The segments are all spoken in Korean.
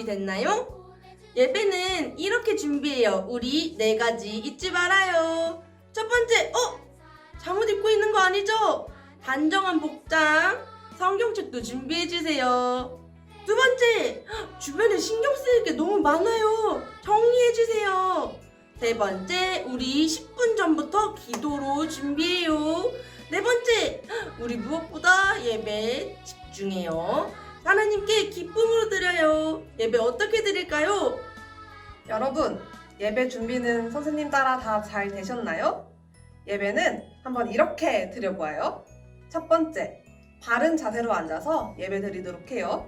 준비됐나요? 예배는 이렇게 준비해요. 우리 4가지 잊지 말아요. 첫 번째, 잘못 입고 있는 거 아니죠? 단정한 복장, 성경책도 준비해주세요. 두 번째, 주변에 신경 쓰일 게 너무 많아요. 정리해주세요. 세 번째, 우리 10분 전부터 기도로 준비해요. 네 번째, 우리 무엇보다 예배에 집중해요. 하나님께 기쁨으로 드려요. 예배 어떻게 드릴까요? 여러분, 예배 준비는 선생님 따라 다 잘 되셨나요? 예배는 한번 이렇게 드려보아요. 첫 번째, 바른 자세로 앉아서 예배 드리도록 해요.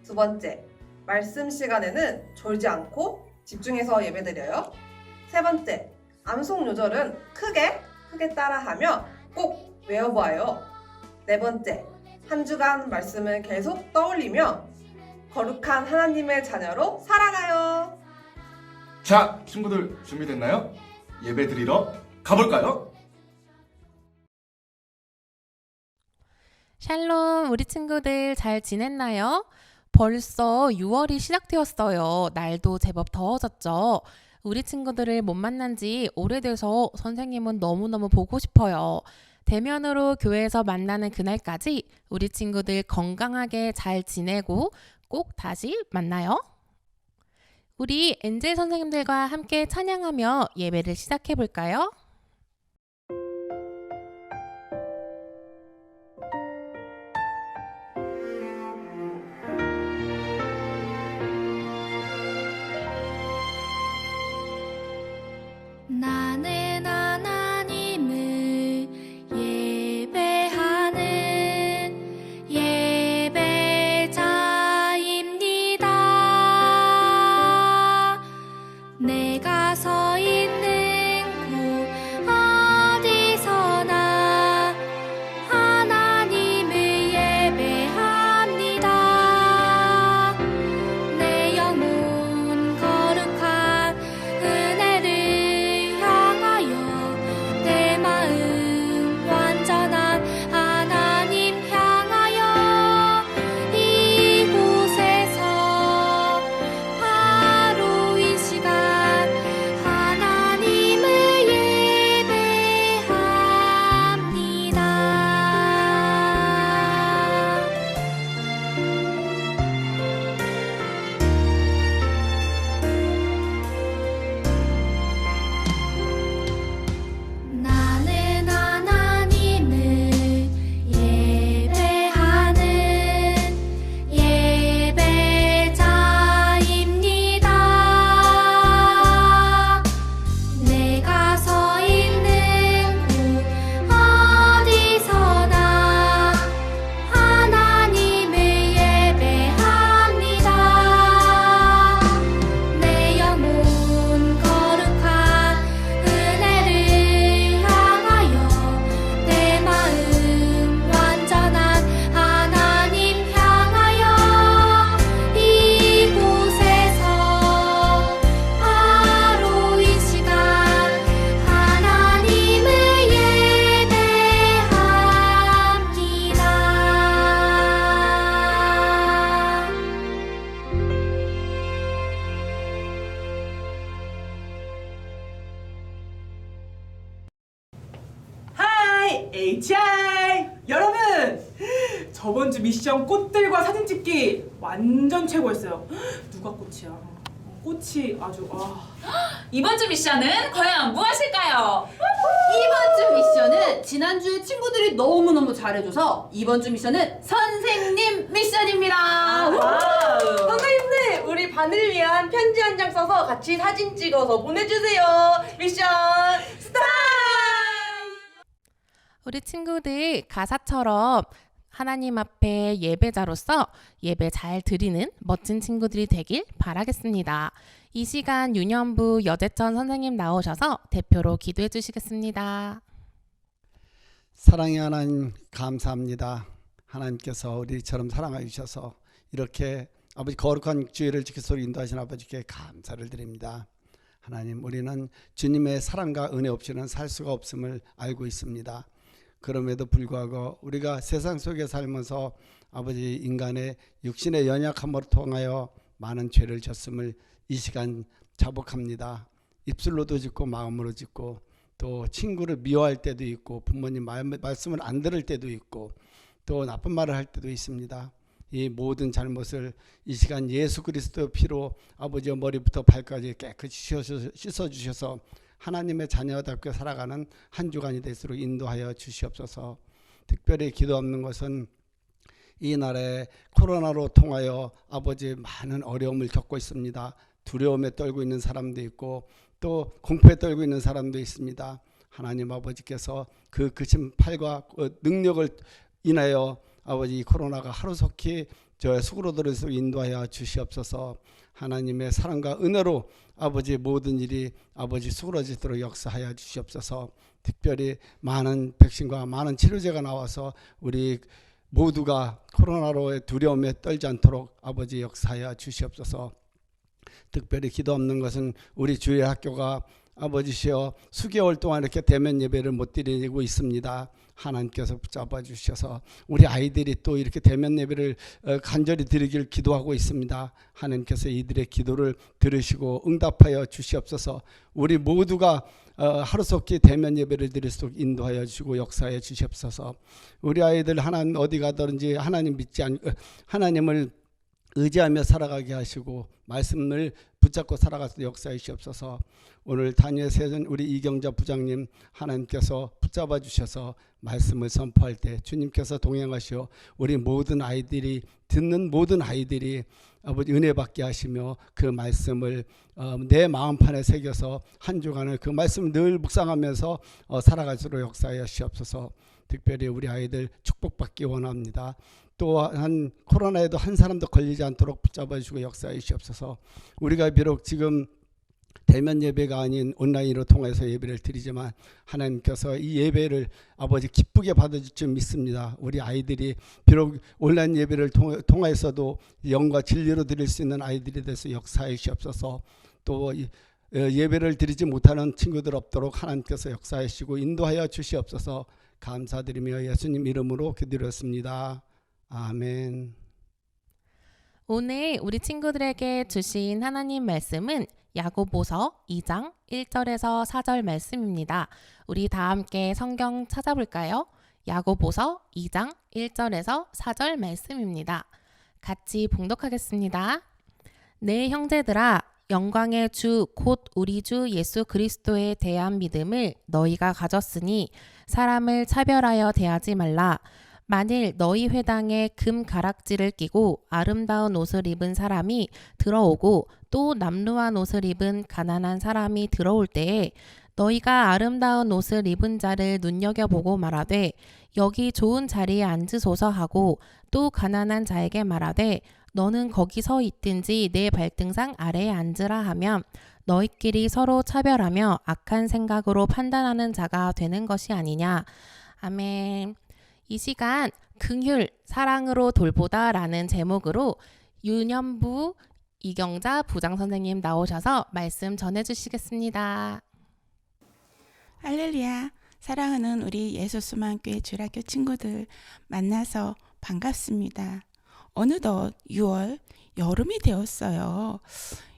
두 번째, 말씀 시간에는 졸지 않고 집중해서 예배 드려요. 세 번째, 암송 요절은 크게 따라하며 꼭 외워보아요. 네 번째, 한 주간 말씀을 계속 떠올리며 거룩한 하나님의 자녀로 살아가요. 자, 친구들 준비됐나요? 예배 드리러 가볼까요? 샬롬, 우리 친구들 잘 지냈나요? 벌써 6월이 시작되었어요. 날도 제법 더워졌죠? 우리 친구들을 못 만난 지 오래돼서 선생님은 너무너무 보고 싶어요. 대면으로 교회에서 만나는 그날까지 우리 친구들 건강하게 잘 지내고 꼭 다시 만나요. 우리 엔젤 선생님들과 함께 찬양하며 예배를 시작해 볼까요? 나는 하나님을 예배하는 예배자입니다. 내가 서 있는 곳 어디서나 하나님을 예배합니다. 내 영혼 거룩한 은혜를 향하여 내 마음 완전한 하나님 향하여 이곳에서 바로 이 시간 하나님을 예배합니다. 나는 하나님을 예배하는 예배자입니다. 내가 서 있는 곳 어디서나 하나님을 예배합니다. 내 영혼 거룩한 은혜를 향하여 내 마음 완전한 하나님 향하여 이곳에서 바로 이 시간 하나님을 예배합니다. 하이 HI 여러분, 저번 주 미션 꽃들과 사진 찍기 완전 최고였어요. 누가 꽃이야? 꽃이 아주 이번 주 미션은 과연 무엇일까요? 이번 주 미션은 지난주에 친구들이 너무너무 잘해줘서 이번 주 미션은 선생님 미션입니다. 선생님들, 우리 반을 위한 편지 한 장 써서 같이 사진 찍어서 보내주세요. 미션 스타트! 우리 친구들 가사처럼 하나님 앞에 예배자로서 예배 잘 드리는 멋진 친구들이 되길 바라겠습니다. 이 시간 유년부 여재천 선생님 나오셔서 대표로 기도해 주시겠습니다. 사랑의 하나님 감사합니다. 하나님께서 우리처럼 사랑해 주셔서 이렇게 아버지 거룩한 주일을 지켜서 인도하신 아버지께 감사를 드립니다. 하나님, 우리는 주님의 사랑과 은혜 없이는 살 수가 없음을 알고 있습니다. 그럼에도 불구하고 우리가 세상 속에 살면서 아버지 인간의 육신의 연약함을 통하여 많은 죄를 졌음을 이 시간 자복합니다. 입술로도 짓고 마음으로 짓고 또 친구를 미워할 때도 있고 부모님 말씀을 안 들을 때도 있고 또 나쁜 말을 할 때도 있습니다. 이 모든 잘못을 이 시간 예수 그리스도의 피로 아버지의 머리부터 발까지 깨끗이 씻어주셔서 하나님의 자녀답게 살아가는 한 주간이 될수록 인도하여 주시옵소서. 특별히 기도하는 것은 이 나라에 코로나로 통하여 아버지 많은 어려움을 겪고 있습니다. 두려움에 떨고 있는 사람도 있고 또 공포에 떨고 있는 사람도 있습니다. 하나님 아버지께서 그 크신 팔과 능력을 인하여 아버지 이 코로나가 하루속히 저 수그러들어서 인도하여 주시옵소서. 하나님의 사랑과 은혜로 아버지 모든 일이 아버지 수그러지도록 역사하여 주시옵소서. 특별히 많은 백신과 많은 치료제가 나와서 우리 모두가 코로나로의 두려움에 떨지 않도록 아버지 역사하여 주시옵소서. 특별히 기도 없는 것은 우리 주일 학교가 아버지시여 수개월 동안 이렇게 대면 예배를 못 드리고 있습니다. 하나님께서 붙잡아 주셔서 우리 아이들이 또 이렇게 대면 예배를 간절히 드리길 기도하고 있습니다. 하나님께서 이들의 기도를 들으시고 응답하여 주시옵소서. 우리 모두가 하루속히 대면 예배를 드릴 수 있도록 인도하여 주시고 역사하여 주시옵소서. 우리 아이들 하나님 어디 가든지 하나님 믿지 않고 하나님을 의지하며 살아가게 하시고 말씀을 붙잡고 살아가서 역사해 주시옵소서. 오늘 단위의 세전 우리 이경자 부장님 하나님께서 붙잡아 주셔서 말씀을 선포할 때 주님께서 동행하시어 우리 모든 아이들이 듣는 모든 아이들이 아버지 은혜 받게 하시며 그 말씀을 내 마음판에 새겨서 한 주간을 그 말씀을 늘 묵상하면서 살아갈수록 역사하여 주시옵소서. 특별히 우리 아이들 축복받기 원합니다. 또한 코로나에도 한 사람도 걸리지 않도록 붙잡아 주시고 역사해 주시옵소서. 우리가 비록 지금 대면 예배가 아닌 온라인으로 통해서 예배를 드리지만 하나님께서 이 예배를 아버지 기쁘게 받아줄 줄 믿습니다. 우리 아이들이 비록 온라인 예배를 통해서도 영과 진리로 드릴 수 있는 아이들이 돼서 역사해 주시옵소서. 또 예배를 드리지 못하는 친구들 없도록 하나님께서 역사해 주시고 인도하여 주시옵소서. 감사드리며 예수님 이름으로 기도드렸습니다. 아멘. 오늘 우리 친구들에게 주신 하나님 말씀은 야고보서 2장 1절에서 4절 말씀입니다. 우리 다 함께 성경 찾아볼까요? 야고보서 2장 1절에서 4절 말씀입니다. 같이 봉독하겠습니다. 내 형제들아, 영광의 주 곧 우리 주 예수 그리스도에 대한 믿음을 너희가 가졌으니 사람을 차별하여 대하지 말라. 만일 너희 회당에 금 가락지를 끼고 아름다운 옷을 입은 사람이 들어오고 또 남루한 옷을 입은 가난한 사람이 들어올 때에 너희가 아름다운 옷을 입은 자를 눈여겨보고 말하되 여기 좋은 자리에 앉으소서 하고 또 가난한 자에게 말하되 너는 거기 서 있든지 내 발등상 아래에 앉으라 하면 너희끼리 서로 차별하며 악한 생각으로 판단하는 자가 되는 것이 아니냐. 아멘. 이 시간 긍휼 사랑으로 돌보다 라는 제목으로 유년부 이경자 부장 선생님 나오셔서 말씀 전해주시겠습니다. 할렐루야. 사랑하는 우리 예수수만교회 주일학교 친구들 만나서 반갑습니다. 어느덧 6월 여름이 되었어요.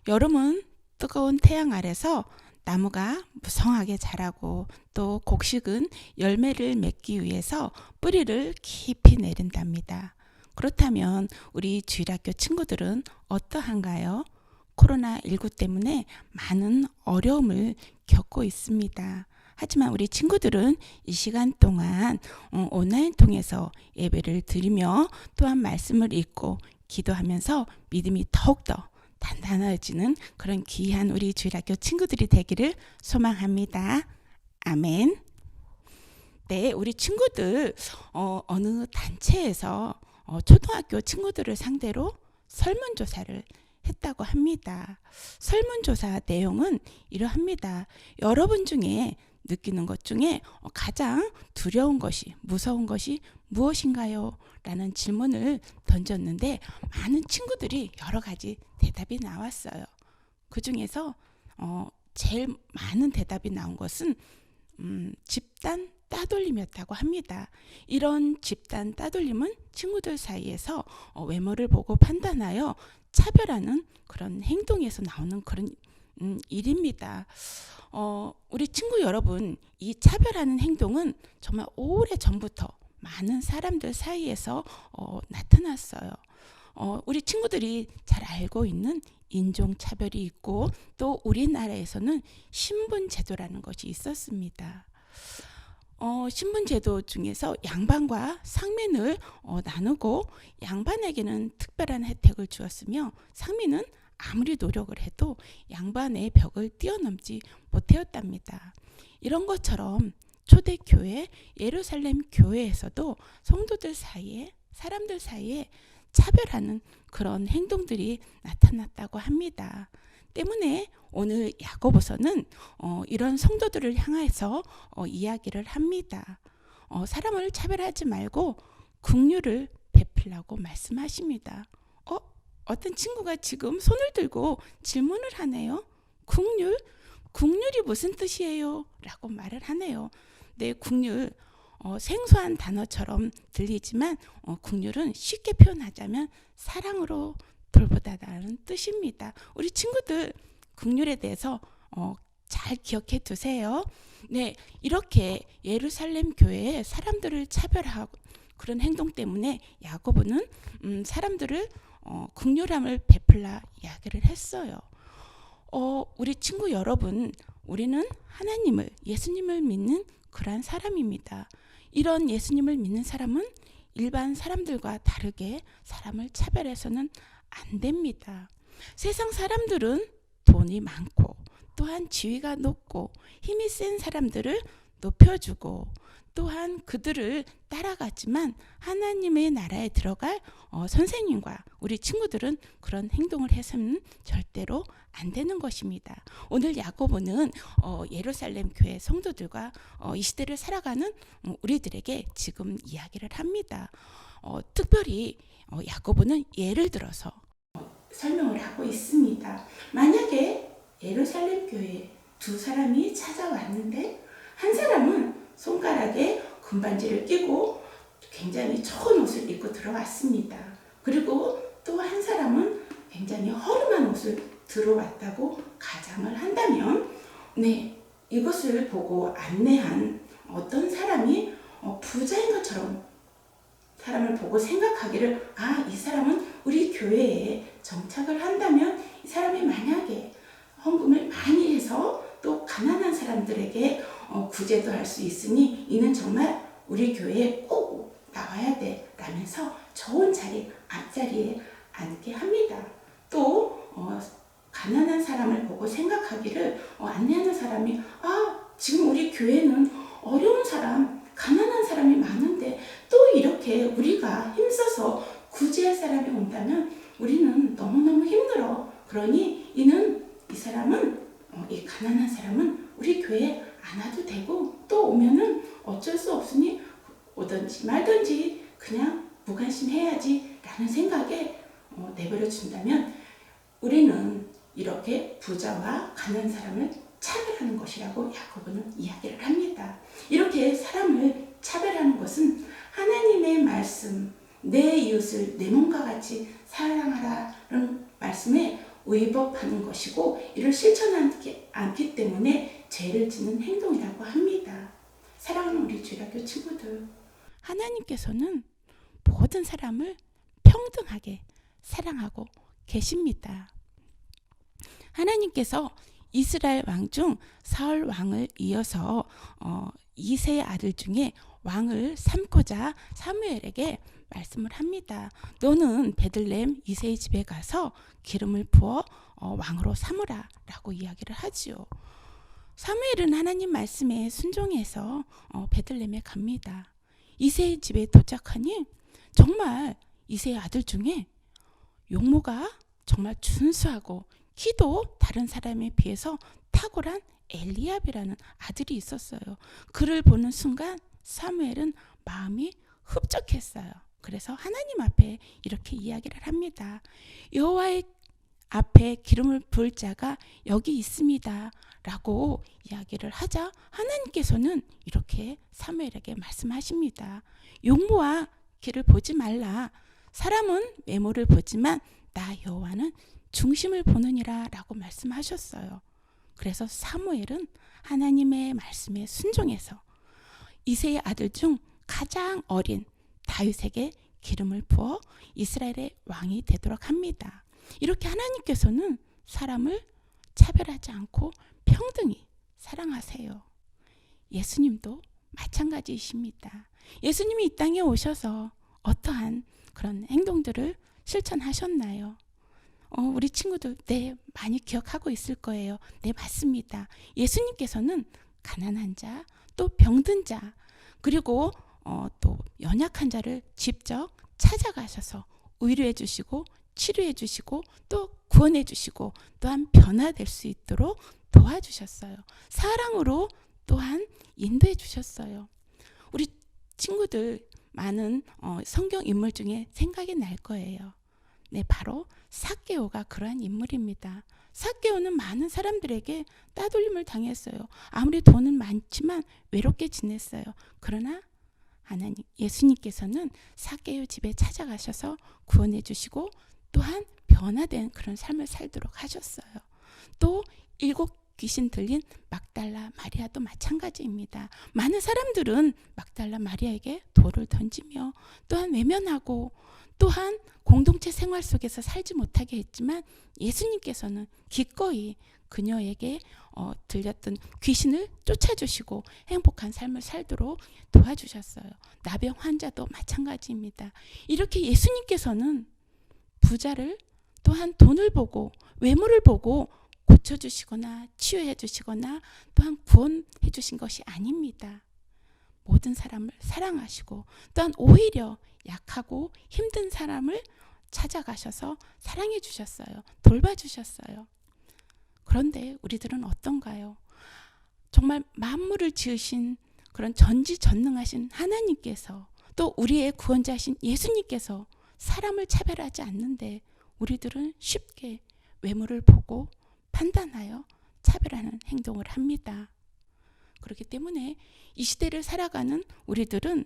여름은 뜨거운 태양 아래서 나무가 무성하게 자라고 또 곡식은 열매를 맺기 위해서 뿌리를 깊이 내린답니다. 그렇다면 우리 주일학교 친구들은 어떠한가요? 코로나19 때문에 많은 어려움을 겪고 있습니다. 하지만 우리 친구들은 이 시간 동안 온라인 통해서 예배를 드리며 또한 말씀을 읽고 기도하면서 믿음이 더욱더 단단해지는 그런 귀한 우리 주일학교 친구들이 되기를 소망합니다. 아멘. 네, 우리 친구들 어느 단체에서 초등학교 친구들을 상대로 설문조사를 했다고 합니다. 설문조사 내용은 이러합니다. 여러분 중에 느끼는 것 중에 가장 두려운 것이, 무서운 것이 무엇인가요? 라는 질문을 던졌는데 많은 친구들이 여러 가지 대답이 나왔어요. 그 중에서 제일 많은 대답이 나온 것은 집단 따돌림이었다고 합니다. 이런 집단 따돌림은 친구들 사이에서 외모를 보고 판단하여 차별하는 그런 행동에서 나오는 그런 일입니다. 우리 친구 여러분, 이 차별하는 행동은 정말 오래 전부터 많은 사람들 사이에서 나타났어요. 우리 친구들이 잘 알고 있는 인종차별이 있고 또 우리나라에서는 신분제도라는 것이 있었습니다. 신분제도 중에서 양반과 상민을 나누고 양반에게는 특별한 혜택을 주었으며 상민은 아무리 노력을 해도 양반의 벽을 뛰어넘지 못하였답니다. 이런 것처럼 초대교회 예루살렘 교회에서도 성도들 사이에 사람들 사이에 차별하는 그런 행동들이 나타났다고 합니다. 때문에 오늘 야고보서는 이런 성도들을 향해서 이야기를 합니다. 사람을 차별하지 말고 긍휼을 베풀라고 말씀하십니다. 어떤 친구가 지금 손을 들고 질문을 하네요. 긍휼? 긍휼이 무슨 뜻이에요? 라고 말을 하네요. 네, 긍휼 생소한 단어처럼 들리지만 긍휼은 쉽게 표현하자면 사랑으로 돌보다라는 뜻입니다. 우리 친구들 긍휼에 대해서 잘 기억해 두세요. 네, 이렇게 예루살렘 교회의 사람들을 차별하고 그런 행동 때문에 야고보는 사람들을 긍휼함을 베풀라 이야기를 했어요. 우리 친구 여러분, 우리는 하나님을, 예수님을 믿는 그러한 사람입니다. 이런 예수님을 믿는 사람은 일반 사람들과 다르게 사람을 차별해서는 안 됩니다. 세상 사람들은 돈이 많고 또한 지위가 높고 힘이 센 사람들을 높여주고 또한 그들을 따라가지만 하나님의 나라에 들어갈 선생님과 우리 친구들은 그런 행동을 해서는 절대로 안 되는 것입니다. 오늘 야고보는 예루살렘 교회 성도들과 이 시대를 살아가는 우리들에게 지금 이야기를 합니다. 특별히 야고보는 예를 들어서 설명을 하고 있습니다. 만약에 예루살렘 교회에 두 사람이 찾아왔는데 한 사람은 손가락에 금반지를 끼고 굉장히 좋은 옷을 입고 들어왔습니다. 그리고 또 한 사람은 굉장히 허름한 옷을 들어왔다고 가정을 한다면 이것을 보고 안내한 어떤 사람이 부자인 것처럼 사람을 보고 생각하기를 이 사람은 우리 교회에 정착을 한다면 이 사람이 만약에 헌금을 많이 해서 또 가난한 사람들에게 구제도 할 수 있으니 이는 정말 우리 교회에 꼭 나와야 돼 라면서 좋은 자리 앞자리에 앉게 합니다. 또 가난한 사람을 보고 생각하기를 안내하는 사람이 지금 우리 교회는 어려운 사람 가난한 사람이 많은데 또 이렇게 우리가 힘써서 구제할 사람이 온다면 우리는 너무너무 힘들어. 그러니 이는 이 사람은 이 가난한 사람은 우리 교회에 안 와도 되고 또 오면은 어쩔 수 없으니 오든지 말든지 그냥 무관심해야지 라는 생각에 내버려 준다면 우리는 이렇게 부자와 가난한 사람을 차별하는 것이라고 야고보는 이야기를 합니다. 이렇게 사람을 차별하는 것은 하나님의 말씀 내 이웃을 내 몸과 같이 사랑하라는 말씀에 위법하는 것이고 이를 실천하지 않기 때문에 죄를 짓는 행동이라고 합니다. 사랑하는 우리 주일학교 친구들, 하나님께서는 모든 사람을 평등하게 사랑하고 계십니다. 하나님께서 이스라엘 왕 중 사울 왕을 이어서 2세의 아들 중에 왕을 삼고자 사무엘에게 말씀을 합니다. 너는 베들레헴 이새의 집에 가서 기름을 부어 왕으로 삼으라 라고 이야기를 하지요. 사무엘은 하나님 말씀에 순종해서 베들레헴에 갑니다. 이새의 집에 도착하니 정말 이새의 아들 중에 용모가 정말 준수하고 키도 다른 사람에 비해서 탁월한 엘리압이라는 아들이 있었어요. 그를 보는 순간 사무엘은 마음이 흡족했어요. 그래서 하나님 앞에 이렇게 이야기를 합니다. 여호와의 앞에 기름을 부을 자가 여기 있습니다. 라고 이야기를 하자 하나님께서는 이렇게 사무엘에게 말씀하십니다. 용모와 길을 보지 말라. 사람은 외모를 보지만 나 여호와는 중심을 보느니라 라고 말씀하셨어요. 그래서 사무엘은 하나님의 말씀에 순종해서 이새의 아들 중 가장 어린 다윗에게 기름을 부어 이스라엘의 왕이 되도록 합니다. 이렇게 하나님께서는 사람을 차별하지 않고 평등히 사랑하세요. 예수님도 마찬가지이십니다. 예수님이 이 땅에 오셔서 어떠한 그런 행동들을 실천하셨나요? 우리 친구들 많이 기억하고 있을 거예요. 네, 맞습니다. 예수님께서는 가난한 자, 또 병든 자, 그리고 또 연약한 자를 직접 찾아가셔서 위로해 주시고 치료해 주시고 또 구원해 주시고 또한 변화될 수 있도록 도와주셨어요. 사랑으로 또한 인도해 주셨어요. 우리 친구들 많은 성경 인물 중에 생각이 날 거예요. 네, 바로 삭개오가 그러한 인물입니다. 삭개오는 많은 사람들에게 따돌림을 당했어요. 아무리 돈은 많지만 외롭게 지냈어요. 그러나 하나님, 예수님께서는 삭개오 집에 찾아가셔서 구원해 주시고 또한 변화된 그런 삶을 살도록 하셨어요. 또 7 귀신 들린 막달라 마리아도 마찬가지입니다. 많은 사람들은 막달라 마리아에게 돌을 던지며 또한 외면하고 또한 공동체 생활 속에서 살지 못하게 했지만 예수님께서는 기꺼이 그녀에게 들렸던 귀신을 쫓아주시고 행복한 삶을 살도록 도와주셨어요. 나병 환자도 마찬가지입니다. 이렇게 예수님께서는 부자를 또한 돈을 보고 외모를 보고 고쳐주시거나 치유해 주시거나 또한 구원해 주신 것이 아닙니다. 모든 사람을 사랑하시고 또한 오히려 약하고 힘든 사람을 찾아가셔서 사랑해 주셨어요. 돌봐주셨어요. 그런데 우리들은 어떤가요? 정말 만물을 지으신 그런 전지전능하신 하나님께서 또 우리의 구원자신 예수님께서 사람을 차별하지 않는데 우리들은 쉽게 외모를 보고 판단하여 차별하는 행동을 합니다. 그렇기 때문에 이 시대를 살아가는 우리들은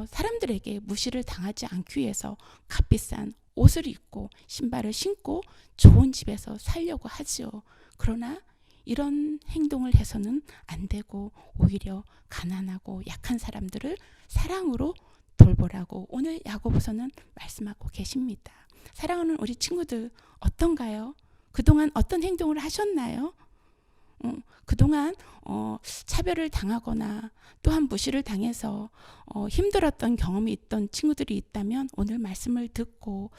사람들에게 무시를 당하지 않기 위해서 값비싼 옷을 입고 신발을 신고 좋은 집에서 살려고 하죠. 그러나 이런 행동을 해서는 안 되고 오히려 가난하고 약한 사람들을 사랑으로 돌보라고 오늘 야고보서는 말씀하고 계십니다. 사랑하는 우리 친구들 어떤가요? 그동안 어떤 행동을 하셨나요? 그동안 차별을 당하거나 또한 무시를 당해서 힘들었던 경험이 있던 친구들이 있다면 오늘 말씀을 듣고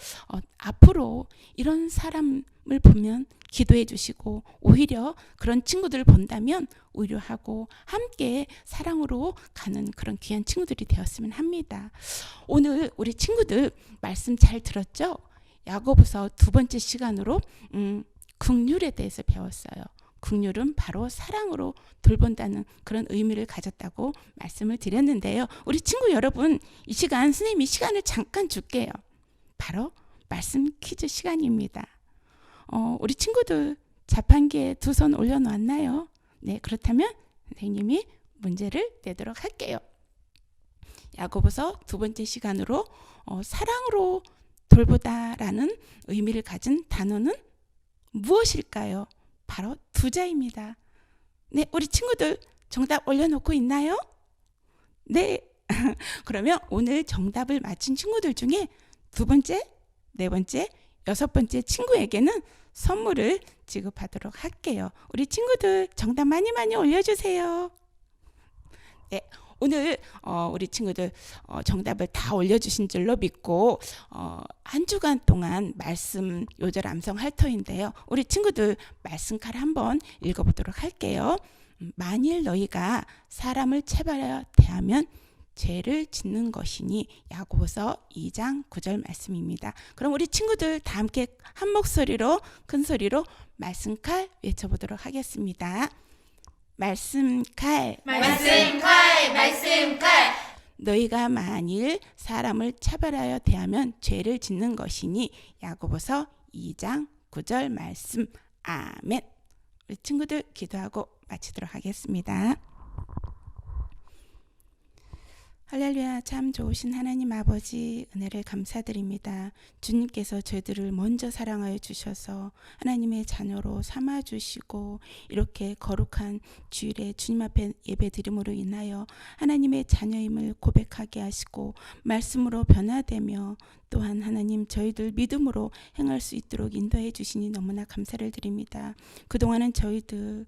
앞으로 이런 사람을 보면 기도해 주시고 오히려 그런 친구들을 본다면 위로하고 함께 사랑으로 가는 그런 귀한 친구들이 되었으면 합니다. 오늘 우리 친구들 말씀 잘 들었죠? 야고보서 2번째 시간으로 긍휼에 대해서 배웠어요. 긍휼은 바로 사랑으로 돌본다는 그런 의미를 가졌다고 말씀을 드렸는데요. 우리 친구 여러분, 이 시간 선생님이 시간을 잠깐 줄게요. 바로 말씀 퀴즈 시간입니다. 우리 친구들 자판기에 2손 올려놓았나요? 네, 그렇다면 선생님이 문제를 내도록 할게요. 야고보서 2번째 시간으로 사랑으로 돌보다라는 의미를 가진 단어는 무엇일까요? 바로 2자입니다. 네, 우리 친구들 정답 올려놓고 있나요? 네. 그러면 오늘 정답을 맞힌 친구들 중에 2번째, 4번째, 6번째 친구에게는 선물을 지급하도록 할게요. 우리 친구들 정답 많이 올려주세요. 네. 오늘 우리 친구들 정답을 다 올려주신 줄로 믿고 한 주간 동안 말씀 요절 암송 할 터인데요. 우리 친구들 말씀 칼 한번 읽어보도록 할게요. 만일 너희가 사람을 차별하여 대하면 죄를 짓는 것이니 야고보서 2장 9절 말씀입니다. 그럼 우리 친구들 다 함께 한 목소리로 큰 소리로 말씀 칼 외쳐보도록 하겠습니다. 말씀 칼, 말씀 칼, 말씀 칼. 너희가 만일 사람을 차별하여 대하면 죄를 짓는 것이니 야고보서 2장 9절 말씀 아멘. 우리 친구들 기도하고 마치도록 하겠습니다. 할렐루야. 참 좋으신 하나님 아버지 은혜를 감사드립니다. 주님께서 저희들을 먼저 사랑하여 주셔서 하나님의 자녀로 삼아주시고 이렇게 거룩한 주일에 주님 앞에 예배드림으로 인하여 하나님의 자녀임을 고백하게 하시고 말씀으로 변화되며 또한 하나님 저희들 믿음으로 행할 수 있도록 인도해 주시니 너무나 감사를 드립니다. 그동안은 저희들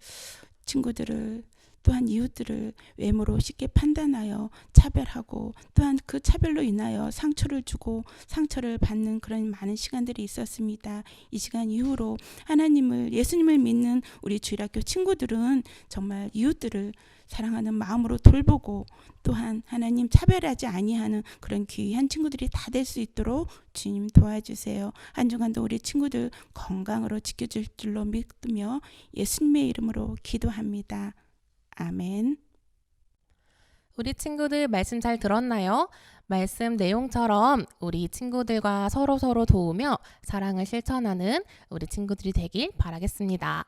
친구들을 또한 이웃들을 외모로 쉽게 판단하여 차별하고 또한 그 차별로 인하여 상처를 주고 상처를 받는 그런 많은 시간들이 있었습니다. 이 시간 이후로 하나님을 예수님을 믿는 우리 주일학교 친구들은 정말 이웃들을 사랑하는 마음으로 돌보고 또한 하나님 차별하지 아니하는 그런 귀한 친구들이 다 될 수 있도록 주님 도와주세요. 한 주간도 우리 친구들 건강으로 지켜줄 줄로 믿으며 예수님의 이름으로 기도합니다. 아멘. 우리 친구들 말씀 잘 들었나요? 말씀 내용처럼 우리 친구들과 서로 도우며 사랑을 실천하는 우리 친구들이 되길 바라겠습니다.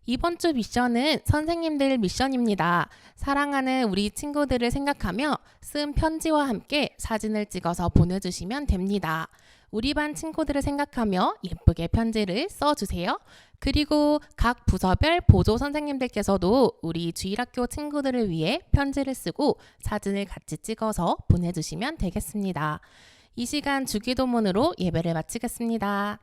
이번 주 미션은 선생님들 미션입니다. 사랑하는 우리 친구들을 생각하며 쓴 편지와 함께 사진을 찍어서 보내주시면 됩니다. 우리 반 친구들을 생각하며 예쁘게 편지를 써주세요. 그리고 각 부서별 보조 선생님들께서도 우리 주일학교 친구들을 위해 편지를 쓰고 사진을 같이 찍어서 보내주시면 되겠습니다. 이 시간 주기도문으로 예배를 마치겠습니다.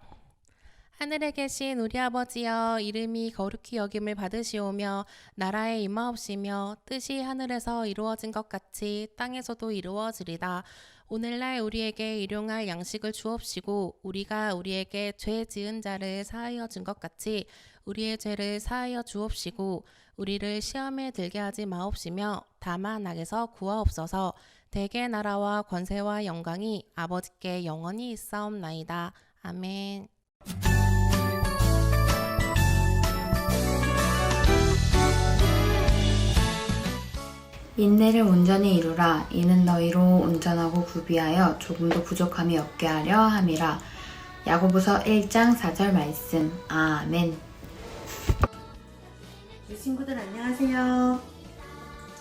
하늘에 계신 우리 아버지여, 이름이 거룩히 여김을 받으시오며 나라의 임하옵시며 뜻이 하늘에서 이루어진 것 같이 땅에서도 이루어지리다. 오늘날 우리에게 일용할 양식을 주옵시고 우리가 우리에게 죄 지은 자를 사하여 준 것 같이 우리의 죄를 사하여 주옵시고 우리를 시험에 들게 하지 마옵시며 다만 악에서 구하옵소서. 대개 나라와 권세와 영광이 아버지께 영원히 있사옵나이다. 아멘. 인내를 온전히 이루라. 이는 너희로 온전하고 구비하여 조금도 부족함이 없게 하려 함이라. 야고보서 1장 4절 말씀. 아멘. 우리 친구들 안녕하세요.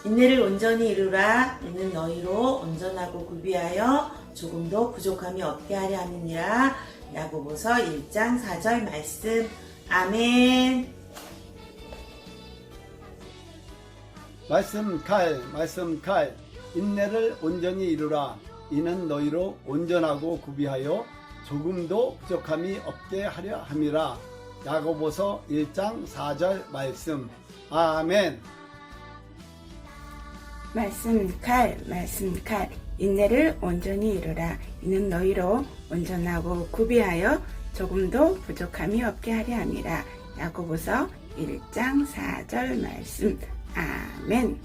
인내를 온전히 이루라. 이는 너희로 온전하고 구비하여 조금도 부족함이 없게 하려 함이니라. 야고보서 1장 4절 말씀. 아멘. 말씀 칼 인내를 온전히 이루라. 이는 너희로 온전하고 구비하여 조금도 부족함이 없게 하려 함이라. 야고보서 1장 4절 말씀. 아멘. 말씀 칼 인내를 온전히 이루라. 이는 너희로 온전하고 구비하여 조금도 부족함이 없게 하려 함이라. 야고보서 1장 4절 말씀. 아멘.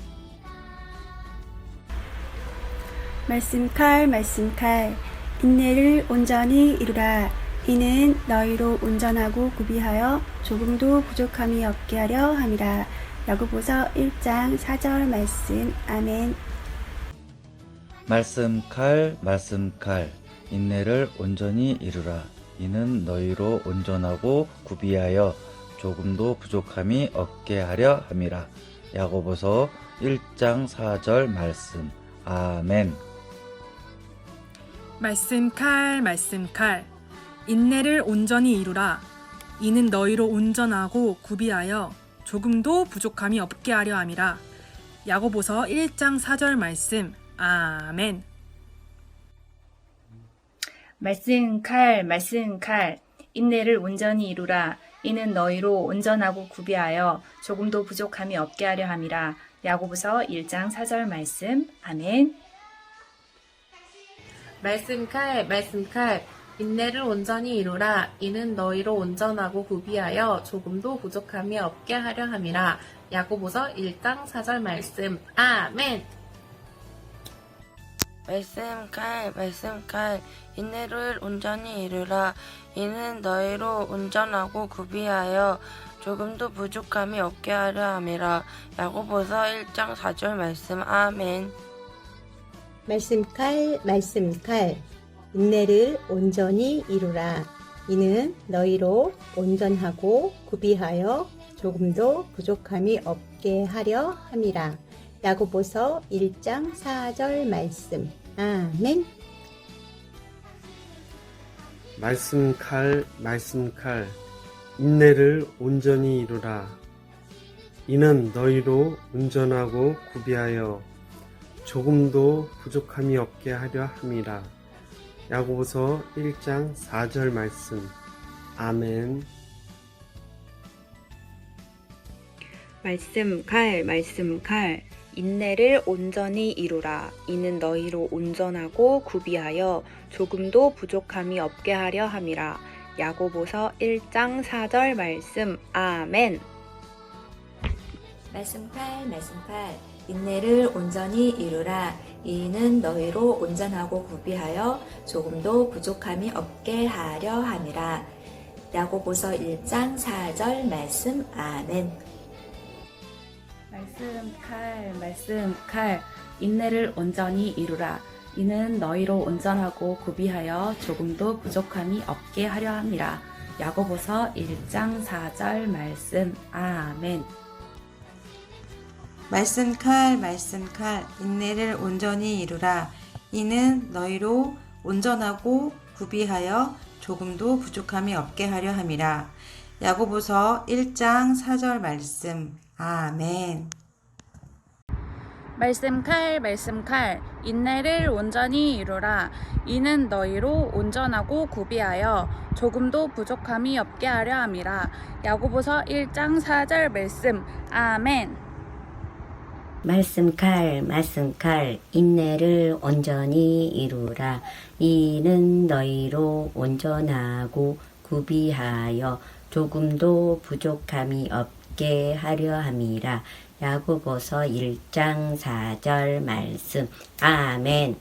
말씀 칼 인내를 온전히 이루라. 이는 너희로 온전하고 구비하여 조금도 부족함이 없게 하려 함이라. 야고보서 1장 4절 말씀. 아멘. 말씀 칼 인내를 온전히 이루라. 이는 너희로 온전하고 구비하여 조금도 부족함이 없게 하려 함이라. 야고보서 1장 4절 말씀. 아멘. 말씀 칼 인내를 온전히 이루라. 이는 너희로 온전하고 구비하여 조금도 부족함이 없게 하려 함이라. 야고보서 1장 4절 말씀. 아멘. 말씀 칼 인내를 온전히 이루라. 이는 너희로 온전하고 구비하여 조금도 부족함이 없게 하려 함이라. 야고보서 1장 4절 말씀. 아멘. 말씀 칼 인내를 온전히 이루라. 이는 너희로 온전하고 구비하여 조금도 부족함이 없게 하려 함이라. 야고보서 1장 4절 말씀. 아멘. 말씀 칼 인내를 온전히 이루라. 이는 너희로 온전하고 구비하여 조금도 부족함이 없게 하려 함이라. 야고보서 1장 4절 말씀. 아멘. 말씀 칼 인내를 온전히 이루라. 이는 너희로 온전하고 구비하여 조금도 부족함이 없게 하려 함이라. 야고보서 1장 4절 말씀. 아멘. 말씀 칼 인내를 온전히 이루라. 이는 너희로 온전하고 구비하여 조금도 부족함이 없게 하려 함이라. 야고보서 1장 4절 말씀. 아멘. 말씀 칼 인내를 온전히 이루라. 이는 너희로 온전하고 구비하여 조금도 부족함이 없게 하려 함이라. 야고보서 1장 4절 말씀. 아멘. 말씀 칼 인내를 온전히 이루라. 이는 너희로 온전하고 구비하여 조금도 부족함이 없게 하려 함이라. 야고보서 1장 4절 말씀. 아멘. 말씀 칼 인내를 온전히 이루라. 이는 너희로 온전하고 구비하여 조금도 부족함이 없게 하려 함이라. 야고보서 1장 4절 말씀. 아멘. 말씀 칼 인내를 온전히 이루라. 이는 너희로 온전하고 구비하여 조금도 부족함이 없게 하려 함이라. 야고보서 1장 4절 말씀. 아멘. 말씀 칼 인내를 온전히 이루라. 이는 너희로 온전하고 구비하여 조금도 부족함이 없게 하려 함이라. 야고보서 1장 4절 말씀. 아멘. 말씀 칼 인내를 온전히 이루라. 이는 너희로 온전하고 구비하여 조금도 부족함이 없게 하려 함이라. 야고보서 1장 4절 말씀. 아멘.